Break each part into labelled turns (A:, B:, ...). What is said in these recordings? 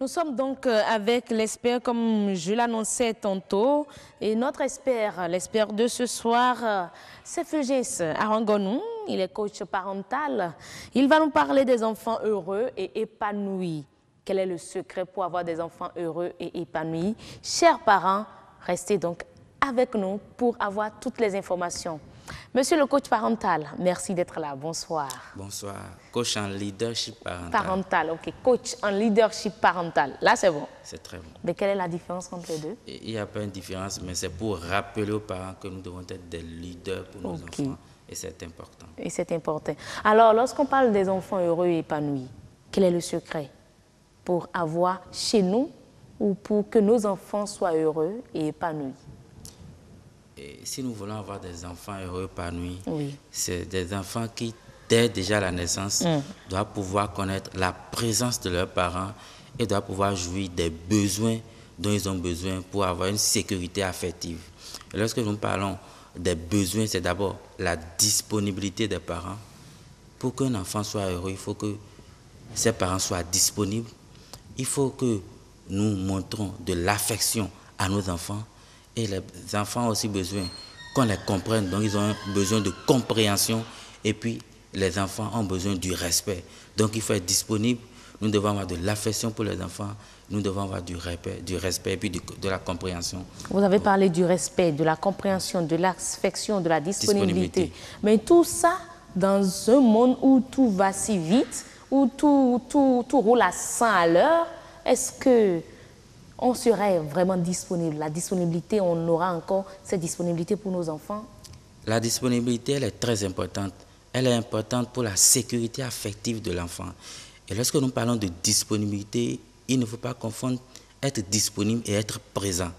A: Nous sommes donc avec l'expert, comme je l'annonçais tantôt, et notre expert, l'expert de ce soir, c'est Fugis Arangonou. Il est coach parental. Il va nous parler des enfants heureux et épanouis. Quel est le secret pour avoir des enfants heureux et épanouis? Chers parents, restez donc avec nous pour avoir toutes les informations. Monsieur le coach parental, merci d'être là. Bonsoir.
B: Bonsoir. Coach en leadership parental.
A: Parental, ok. Coach en leadership parental. Là, c'est bon.
B: C'est très bon.
A: Mais quelle est la différence entre les deux?
B: Il n'y a pas une différence, mais c'est pour rappeler aux parents que nous devons être des leaders pour nos enfants. Et c'est important.
A: Et c'est important. Alors, lorsqu'on parle des enfants heureux et épanouis, quel est le secret pour avoir chez nous ou pour que nos enfants soient heureux et épanouis?
B: Et si nous voulons avoir des enfants heureux, épanouis,
A: Oui.
B: c'est des enfants qui, dès déjà la naissance, doivent pouvoir connaître la présence de leurs parents et doivent pouvoir jouir des besoins dont ils ont besoin pour avoir une sécurité affective. Et lorsque nous parlons des besoins, c'est d'abord la disponibilité des parents. Pour qu'un enfant soit heureux, il faut que ses parents soient disponibles. Il faut que nous montrons de l'affection à nos enfants. Et les enfants ont aussi besoin qu'on les comprenne, donc ils ont besoin de compréhension. Et puis, les enfants ont besoin du respect. Donc, il faut être disponible. Nous devons avoir de l'affection pour les enfants. Nous devons avoir du respect et puis de la compréhension.
A: Vous avez parlé du respect, de la compréhension, de l'affection, de la disponibilité. Mais tout ça, dans un monde où tout va si vite, où tout roule à 100 à l'heure, est-ce que on serait vraiment disponible? La disponibilité, on aura encore cette disponibilité pour nos enfants?
B: La disponibilité, elle est très importante. Elle est importante pour la sécurité affective de l'enfant. Et lorsque nous parlons de disponibilité, il ne faut pas confondre être disponible et être présent.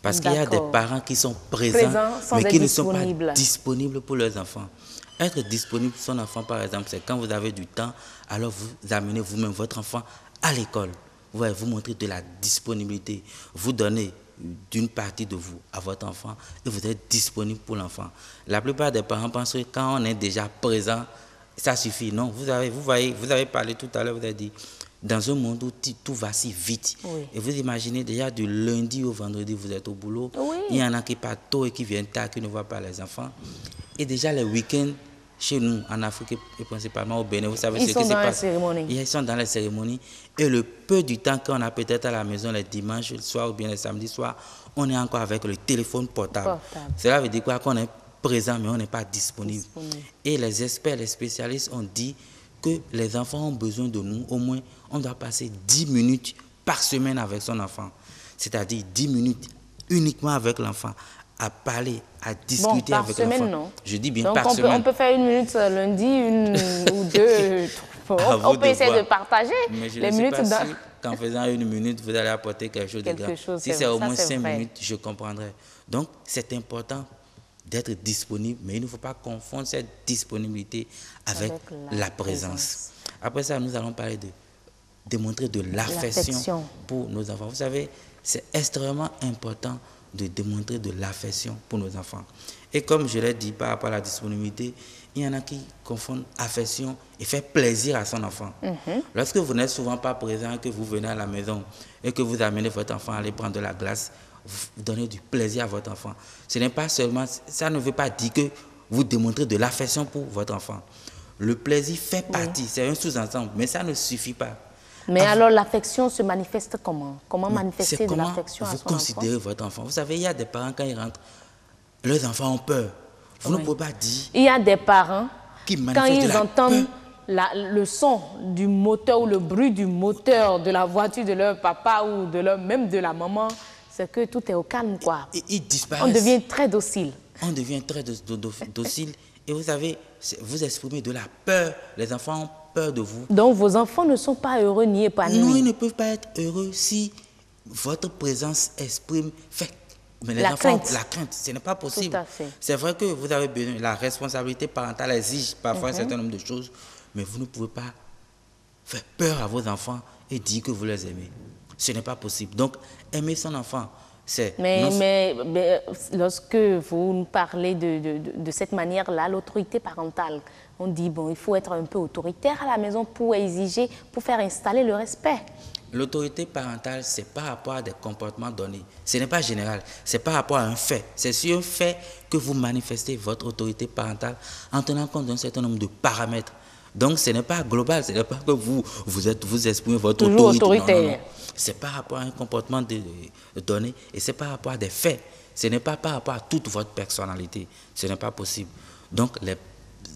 B: Parce qu'il y a des parents qui sont présents mais qui ne sont pas disponibles pour leurs enfants. Être disponible pour son enfant, par exemple, c'est quand vous avez du temps, alors vous amenez vous-même votre enfant à l'école. Vous montrez de la disponibilité. Vous donnez d'une partie de vous à votre enfant et vous êtes disponible pour l'enfant. La plupart des parents pensent que quand on est déjà présent, ça suffit. Non, vous avez parlé tout à l'heure, vous avez dit, dans un monde où tout va si vite. Oui. Et vous imaginez déjà du lundi au vendredi, vous êtes au boulot. Oui. Il y en a qui partent tôt et qui viennent tard, qui ne voient pas les enfants. Et déjà les week-ends, chez nous, en Afrique et principalement au Bénin, vous savez ce qui se passe. Ils sont dans les cérémonies. Ils sont dans les cérémonies. Et le peu du temps qu'on a peut-être à la maison les dimanches le soir ou bien les samedis soirs, on est encore avec le téléphone portable. Cela veut dire quoi? Qu'on est présent, mais on n'est pas disponible. Et les experts, les spécialistes ont dit que les enfants ont besoin de nous. Au moins, on doit passer 10 minutes par semaine avec son enfant. C'est-à-dire 10 minutes uniquement avec l'enfant, à parler, à discuter avec l'enfant. Par semaine, non. Je dis bien par semaine.
A: On peut faire une minute lundi, une ou deux. On peut essayer de partager.
B: Mais je ne suis pas sûr qu'en faisant une minute, vous allez apporter quelque chose de grand. Si c'est au moins 5 minutes, je comprendrai. Donc, c'est important d'être disponible, mais il ne faut pas confondre cette disponibilité avec la présence. Après ça, nous allons parler de démontrer de l'affection pour nos enfants. Vous savez, c'est extrêmement important de démontrer de l'affection pour nos enfants. Et comme je l'ai dit par rapport à la disponibilité, il y en a qui confondent affection et faire plaisir à son enfant. Lorsque vous n'êtes souvent pas présent, que vous venez à la maison et que vous amenez votre enfant à aller prendre de la glace, vous donnez du plaisir à votre enfant. Ce n'est pas seulement, ça ne veut pas dire que vous démontrez de l'affection pour votre enfant. Le plaisir fait partie, c'est un sous-ensemble, mais ça ne suffit pas.
A: Mais alors l'affection se manifeste comment? Comment manifester de l'affection à son enfant?
B: Vous considérez votre enfant. Vous savez, il y a des parents, quand ils rentrent, leurs enfants ont peur. Vous ne pouvez pas dire.
A: Il y a des parents, quand ils entendent le son du moteur ou le bruit du moteur de la voiture de leur papa ou même de la maman, c'est que tout est au calme, quoi.
B: Ils disparaissent.
A: On devient très docile.
B: On devient très docile. Et vous savez, vous exprimez de la peur. Les enfants ont peur de vous.
A: Donc vos enfants ne sont pas heureux ni épanouis.
B: Non, ils ne peuvent pas être heureux si votre présence exprime mais les enfants, la crainte, ce n'est pas possible. C'est vrai que vous avez besoin, la responsabilité parentale exige parfois un certain nombre de choses, mais vous ne pouvez pas faire peur à vos enfants et dire que vous les aimez. Ce n'est pas possible. Donc, aimer son enfant, c'est...
A: Mais lorsque vous nous parlez de cette manière-là, l'autorité parentale, on dit, bon, il faut être un peu autoritaire à la maison pour exiger, pour faire installer le respect.
B: L'autorité parentale, c'est par rapport à des comportements donnés. Ce n'est pas général, c'est par rapport à un fait. C'est sur un fait que vous manifestez votre autorité parentale en tenant compte d'un certain nombre de paramètres. Donc, ce n'est pas global, ce n'est pas que vous exprimez votre
A: Toujours
B: autorité.
A: autoritaire.
B: Non. C'est par rapport à un comportement donné et c'est par rapport à des faits. Ce n'est pas par rapport à toute votre personnalité. Ce n'est pas possible. Donc,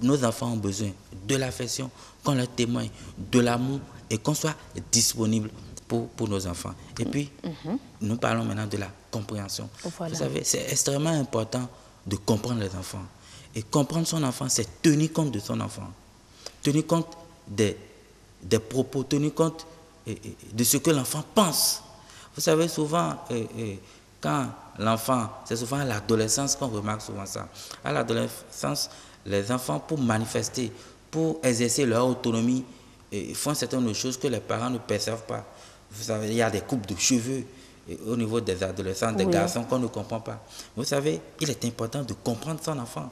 B: nos enfants ont besoin de l'affection, qu'on leur témoigne, de l'amour et qu'on soit disponible pour nos enfants. Et puis, nous parlons maintenant de la compréhension.
A: Voilà.
B: Vous savez, c'est extrêmement important de comprendre les enfants. Et comprendre son enfant, c'est tenir compte de son enfant. Tenir compte des propos, tenir compte de ce que l'enfant pense. Vous savez, souvent, quand l'enfant, c'est souvent à l'adolescence qu'on remarque souvent ça. À l'adolescence, les enfants, pour manifester, pour exercer leur autonomie, font certaines choses que les parents ne perçoivent pas. Vous savez, il y a des coupes de cheveux au niveau des adolescents, des garçons qu'on ne comprend pas. Vous savez, il est important de comprendre son enfant.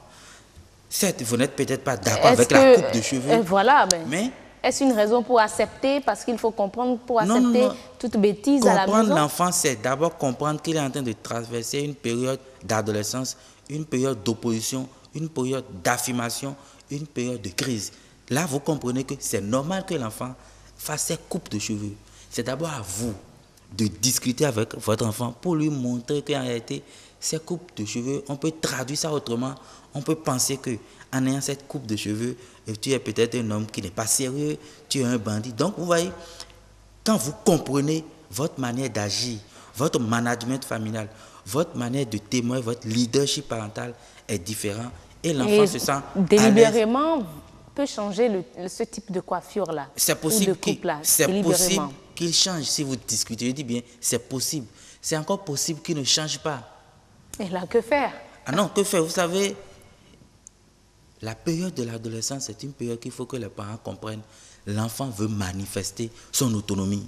B: Certes, vous n'êtes peut-être pas d'accord avec la coupe de cheveux.
A: Voilà,
B: mais
A: est-ce une raison pour accepter, parce qu'il faut comprendre pour accepter toute bêtise à la maison?
B: Comprendre l'enfant, c'est d'abord comprendre qu'il est en train de traverser une période d'adolescence, une période d'opposition, une période d'affirmation, une période de crise. Là, vous comprenez que c'est normal que l'enfant fasse ses coupes de cheveux. C'est d'abord à vous de discuter avec votre enfant pour lui montrer qu'en réalité, ces coupes de cheveux, on peut traduire ça autrement. On peut penser qu'en ayant cette coupe de cheveux, tu es peut-être un homme qui n'est pas sérieux, tu es un bandit. Donc, vous voyez, quand vous comprenez votre manière d'agir, votre management familial, votre manière de témoigner, votre leadership parental est différent et l'enfant se sent
A: délibérément peut changer ce type de coiffure-là.
B: C'est possible qu'il change si vous discutez. Je dis bien, c'est possible. C'est encore possible qu'il ne change pas.
A: Et là, que faire?
B: Ah non, que faire? Vous savez, la période de l'adolescence, c'est une période qu'il faut que les parents comprennent. L'enfant veut manifester son autonomie.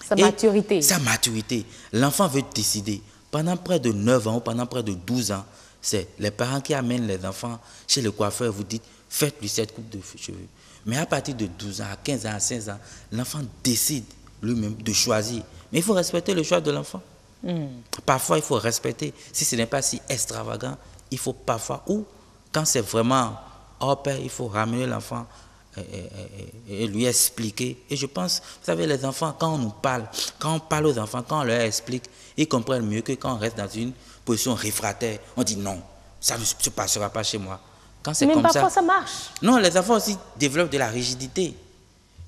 A: Sa maturité.
B: Sa maturité. L'enfant veut décider. Pendant près de 9 ans ou pendant près de 12 ans, c'est les parents qui amènent les enfants chez le coiffeur et vous dites, faites-lui cette coupe de cheveux. Mais à partir de 12 ans, à 15 ans, à 16 ans, l'enfant décide lui-même de choisir. Mais il faut respecter le choix de l'enfant. Parfois, il faut respecter. Si ce n'est pas si extravagant, il faut parfois, ou quand c'est vraiment hors pair, il faut ramener l'enfant et lui expliquer. Et je pense, vous savez, les enfants, quand on parle aux enfants, quand on leur explique, ils comprennent mieux que quand on reste dans une position réfractaire. On dit non, ça ne se passera pas chez moi. Quand c'est comme
A: parfois, ça marche.
B: Non, les enfants aussi développent de la rigidité.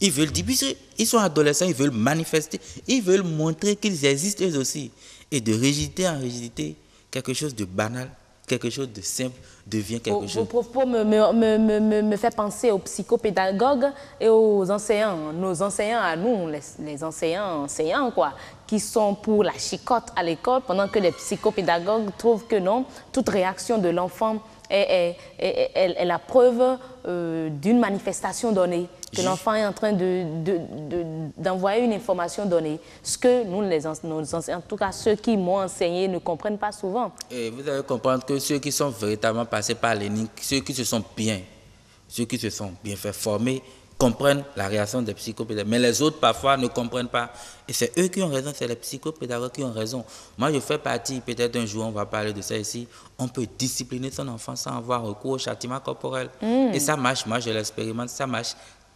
B: Ils veulent dire, ils sont adolescents, ils veulent manifester, ils veulent montrer qu'ils existent eux aussi. Et de rigidité en rigidité, quelque chose de banal, quelque chose de simple devient quelque chose.
A: Vos propos me fait penser aux psychopédagogues et aux enseignants. Nos enseignants à nous, les enseignants quoi, qui sont pour la chicotte à l'école, pendant que les psychopédagogues trouvent que non, toute réaction de l'enfant est la preuve d'une manifestation donnée, que l'enfant est en train d'envoyer une information donnée. Ce que nous, nos enseignants, en tout cas ceux qui m'ont enseigné, ne comprennent pas souvent.
B: Et vous allez comprendre que ceux qui sont véritablement passés par l'énigme, ceux qui se sont bien fait former, comprennent la réaction des psychopédagogues. Mais les autres, parfois, ne comprennent pas. Et c'est eux qui ont raison, c'est les psychopédagogues qui ont raison. Moi, je fais partie, peut-être un jour, on va parler de ça ici, on peut discipliner son enfant sans avoir recours au châtiment corporel. Et ça marche, moi je l'expérimente, ça marche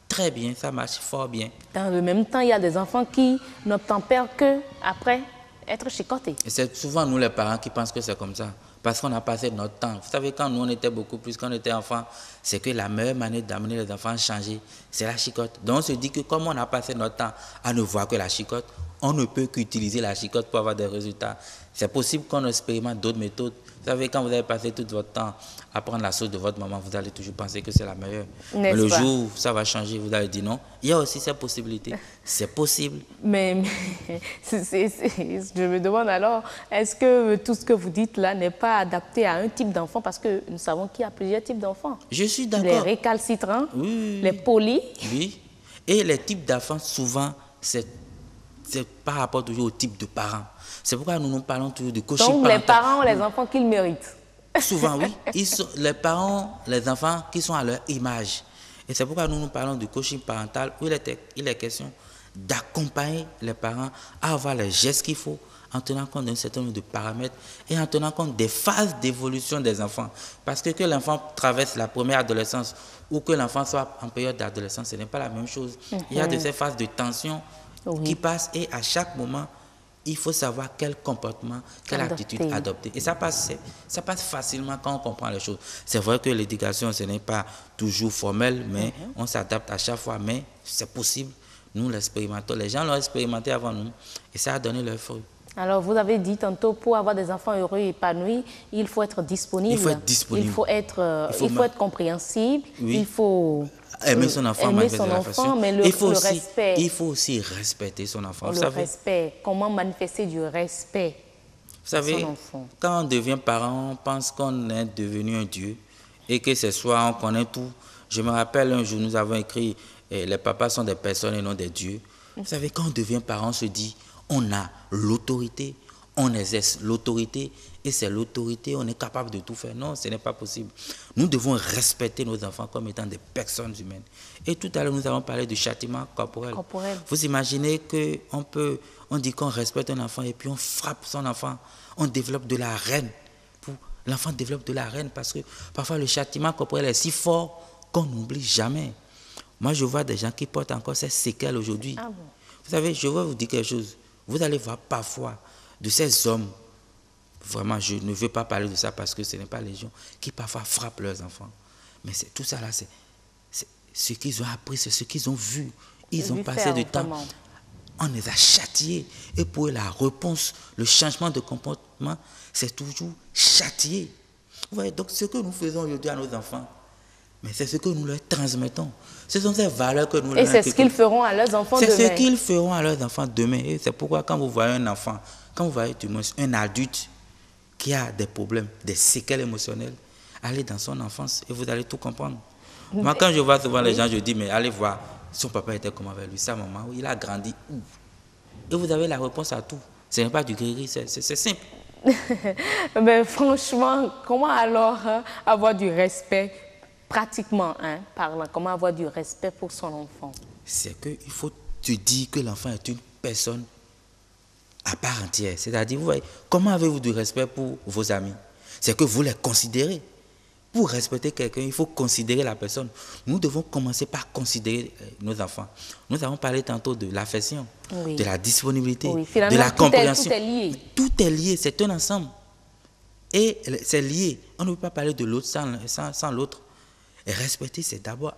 B: très bien, ça marche fort bien.
A: Dans le même temps, il y a des enfants qui n'obtempèrent qu'après être chicotés.
B: Et c'est souvent nous les parents qui pensent que c'est comme ça. Parce qu'on a passé notre temps. Vous savez, quand nous on était beaucoup plus, quand on était enfants, c'est que la meilleure manière d'amener les enfants à changer, c'est la chicotte. Donc on se dit que comme on a passé notre temps à ne voir que la chicotte, on ne peut qu'utiliser la chicotte pour avoir des résultats. C'est possible qu'on expérimente d'autres méthodes. Vous savez, quand vous avez passé tout votre temps à prendre la sauce de votre maman, vous allez toujours penser que c'est la meilleure. Mais le jour où ça va changer, vous allez dire non. Il y a aussi cette possibilité. C'est possible.
A: Mais je me demande alors, est-ce que tout ce que vous dites là n'est pas adapté à un type d'enfant? Parce que nous savons qu'il y a plusieurs types d'enfants.
B: Je suis d'accord.
A: Les récalcitrants,
B: oui,
A: les polis.
B: Oui. Et les types d'enfants, souvent, c'est par rapport toujours au type de parents. C'est pourquoi nous parlons toujours de coaching parental.
A: Donc les parents ont les enfants qu'ils méritent.
B: Souvent, oui. Les parents, les enfants qui sont à leur image. Et c'est pourquoi nous parlons de coaching parental où il est question d'accompagner les parents à avoir les gestes qu'il faut en tenant compte d'un certain nombre de paramètres et en tenant compte des phases d'évolution des enfants. Parce que l'enfant traverse la première adolescence ou que l'enfant soit en période d'adolescence, ce n'est pas la même chose. Il y a de ces phases de tension qui passent et à chaque moment, il faut savoir quel comportement, quelle attitude adopter. Et ça passe facilement quand on comprend les choses. C'est vrai que l'éducation, ce n'est pas toujours formel, mais on s'adapte à chaque fois. Mais c'est possible. Nous l'expérimentons. Les gens l'ont expérimenté avant nous et ça a donné leur fruit.
A: Alors, vous avez dit tantôt, pour avoir des enfants heureux et épanouis, il faut être disponible.
B: Il faut être disponible.
A: Il faut être compréhensible.
B: Oui.
A: Il faut
B: aimer son enfant,
A: mais le respect.
B: Il faut aussi respecter son enfant.
A: Respect. Comment manifester du respect?
B: Vous savez, quand on devient parent, on pense qu'on est devenu un Dieu et que ce soit on connaît tout. Je me rappelle un jour, nous avons écrit les papas sont des personnes et non des dieux. Vous savez, quand on devient parent, on se dit on a l'autorité, on exerce l'autorité et c'est l'autorité, on est capable de tout faire. Non, ce n'est pas possible. Nous devons respecter nos enfants comme étant des personnes humaines. Et tout à l'heure, nous avons parlé du châtiment corporel. Vous imaginez on dit qu'on respecte un enfant et puis on frappe son enfant. On développe de la haine. L'enfant développe de la haine parce que parfois le châtiment corporel est si fort qu'on n'oublie jamais. Moi, je vois des gens qui portent encore ces séquelles aujourd'hui. Ah bon? Vous savez, je vais vous dire quelque chose. Vous allez voir parfois de ces hommes, vraiment, je ne veux pas parler de ça parce que ce n'est pas légion, qui parfois frappent leurs enfants. Mais tout ça là, c'est ce qu'ils ont appris, c'est ce qu'ils ont vu. Ils ont passé du temps. On les a châtiés. Et pour eux, la réponse, le changement de comportement, c'est toujours châtier. Vous voyez, donc ce que nous faisons aujourd'hui à nos enfants, mais c'est ce que nous leur transmettons. Ce sont ces valeurs que nous leur
A: transmettons. Et c'est ce qu'ils feront à leurs enfants demain.
B: C'est ce qu'ils feront à leurs enfants demain. Et c'est pourquoi quand vous voyez un enfant, quand vous voyez du moins un adulte qui a des problèmes, des séquelles émotionnelles, allez dans son enfance et vous allez tout comprendre. Moi, quand je vois souvent les gens, je dis, mais allez voir, son papa était comment avec lui, sa maman, il a grandi où? Et vous avez la réponse à tout. Ce n'est pas du gris, c'est simple.
A: Mais franchement, comment alors avoir du respect pratiquement, parlant, comment avoir du respect pour son enfant?
B: C'est qu'il faut te dire que l'enfant est une personne à part entière. C'est-à-dire, vous voyez, comment avez-vous du respect pour vos amis? C'est que vous les considérez. Pour respecter quelqu'un, il faut considérer la personne. Nous devons commencer par considérer nos enfants. Nous avons parlé tantôt de l'affection, de la disponibilité, de la compréhension. Tout est lié, c'est un ensemble. Et c'est lié. On ne peut pas parler de l'autre sans l'autre. Et respecter, c'est d'abord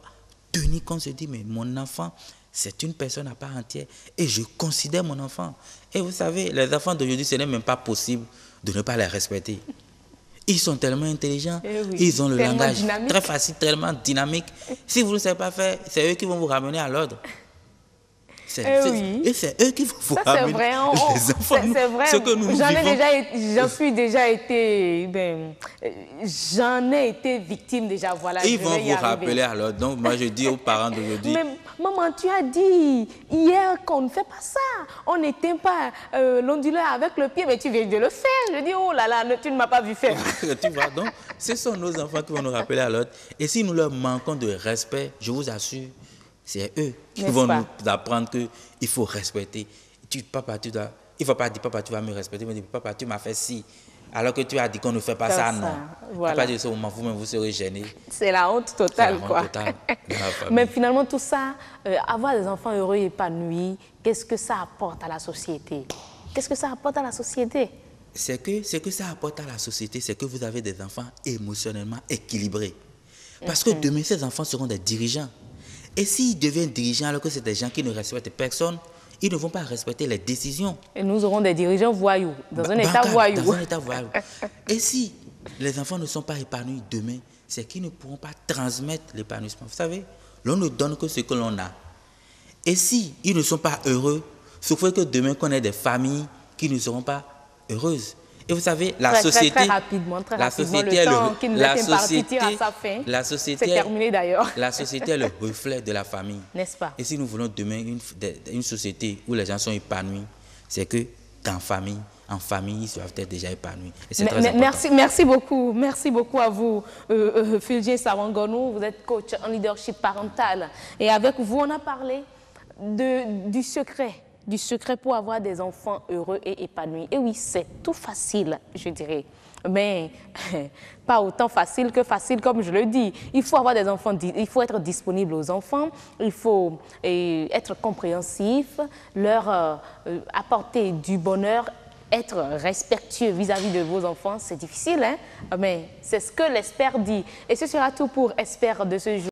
B: tenir compte, se dire, mais mon enfant, c'est une personne à part entière. Et je considère mon enfant. Et vous savez, les enfants d'aujourd'hui, ce n'est même pas possible de ne pas les respecter. Ils sont tellement intelligents, ils ont le langage très facile, tellement dynamique. Si vous ne le savez pas faire, c'est eux qui vont vous ramener à l'ordre. Et c'est eux qui vont vous ramener les enfants.
A: C'est vrai.
B: Ce que nous
A: j'en ai été victime déjà. Voilà,
B: ils vont vous rappeler à l'ordre. Donc moi je dis aux parents d'aujourd'hui.
A: Mais maman, tu as dit hier qu'on ne fait pas ça. On n'éteint pas l'onduleur avec le pied, mais tu viens de le faire. Je dis, oh là là, tu ne m'as pas vu faire.
B: Tu vois, donc ce sont nos enfants qui vont nous rappeler à l'ordre. Et si nous leur manquons de respect, je vous assure, c'est eux qui vont nous apprendre qu'il faut respecter. Papa, il ne faut pas dire, papa, tu vas me respecter. Mais papa, tu m'as fait ci. Alors que tu as dit qu'on ne fait pas ça, non. Voilà. Pas dire ça au moment vous-même, vous serez gêné.
A: C'est la honte totale, quoi. Mais finalement, tout ça, avoir des enfants heureux et épanouis, qu'est-ce que ça apporte à la société? Qu'est-ce que ça apporte à la société?
B: Ce que ça apporte à la société, c'est que vous avez des enfants émotionnellement équilibrés. Parce que demain, ces enfants seront des dirigeants. Et s'ils deviennent dirigeants alors que c'est des gens qui ne respectent personne, ils ne vont pas respecter les décisions.
A: Et nous aurons des dirigeants voyous, dans un état voyou.
B: Dans un état voyou. Et si les enfants ne sont pas épanouis demain, c'est qu'ils ne pourront pas transmettre l'épanouissement. Vous savez, l'on ne donne que ce que l'on a. Et si ils ne sont pas heureux, il faut que demain qu'on ait des familles qui ne seront pas heureuses. Et vous savez, la société,
A: très rapidement, le temps qui nous est imparti tire à sa fin. C'est terminé d'ailleurs.
B: La société est le reflet de la famille.
A: N'est-ce pas?
B: Et si nous voulons demain une société où les gens sont épanouis, c'est que en famille, ils doivent être déjà épanouis. Et c'est très important.
A: Merci beaucoup à vous, Fulgence Arongonu. Vous êtes coach en leadership parental. Et avec vous, on a parlé du secret pour avoir des enfants heureux et épanouis. Et oui, c'est tout facile, je dirais. Mais pas autant facile que facile, comme je le dis. Il faut avoir des enfants, il faut être disponible aux enfants, il faut être compréhensif, leur apporter du bonheur, être respectueux vis-à-vis de vos enfants. C'est difficile, hein? Mais c'est ce que l'Espère dit. Et ce sera tout pour Espère de ce jour.